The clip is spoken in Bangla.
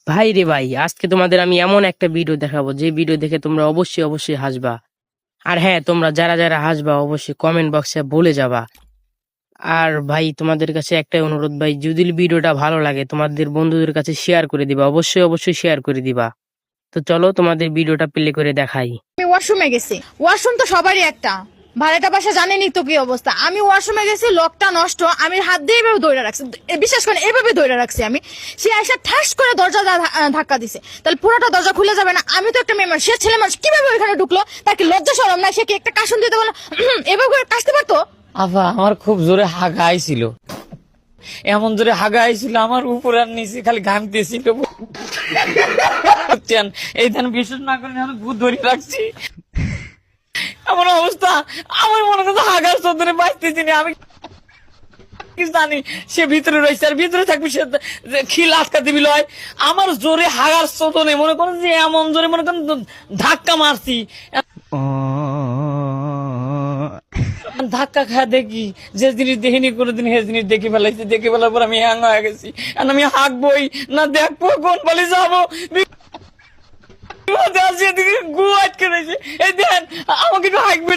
ভাই রে ভাই, আজকে তোমাদের আমি এমন একটা ভিডিও দেখাবো যে ভিডিও দেখে তোমরা অবশ্যই অবশ্যই হাসবা। আর হ্যাঁ, তোমরা যারা যারা হাসবা অবশ্যই কমেন্ট বক্সে বলে যাবা। আর ভাই তোমাদের কাছে একটাই অনুরোধ ভাই, যদি ভিডিওটা ভালো লাগে তোমাদের বন্ধুদের কাছে শেয়ার করে দিবা, অবশ্যই অবশ্যই শেয়ার করে দিবা। তো চলো তোমাদের ভিডিওটা প্লে করে দেখাই। আমি ওয়াশরুমে গেছি। ওয়াশরুম তো সবারই একটা, ভাড়াটা বাসা জানেনই তো কি অবস্থা। আমি ওয়াশরুমে গেছি, লকটা নষ্ট, আমি হাত দিয়ে এভাবে ধরে রাখছি, বিশ্বাস করেন এভাবে ধরে রাখছি আমি। সে এসে ঠাস করে দরজা ধাক্কা দিছে, তাহলে পুরোটা দরজা খুলে যাবে না? আমি তো একটা মেয়ে মানুষ, সে ছেলে মানুষ, কিভাবে ওইখানে ঢুকলো? তার কি লজ্জা শরম না? সে কি একটা কাশন দিতে বলো, এভাবে করে কাশতে পারতো? আফা আমার খুব জোরে হাগা আইছিল, এমন জোরে হাগা আইছিল আমার উপর আর নিচে খালি ঘামতেছিল। বুঝছেন? এই ধান বিশ্বাস না করেন আমি ভূত ধরে রাখছি, এমন অবস্থা। আমার মনে করছে হাগার চোদনে বাঁচতেছি না আমি, কি জানি সে ভিতরে রয়েছে আর ভিতরে থাকবে, সে খিল আটকা দিবি লয়। আমার জোরে হাগার চোদনে মনে করেন যে এমন জোরে মনে করেন ধাক্কা মারছি, ধাক্কা খায় দেখি যে জিনিস দেখিনি কোনোদিন সে জিনিস দেখে ফেলাইছি। দেখে ফেলার পর আমি হ্যাং হয়ে গেছি। আর আমি হাঁকবই না, দেখবো কোন বলে যাবো, বিপদে আছি, এদিকে গু আটকে রয়েছে। এই দেন আমাকে একটু হাঁকবে।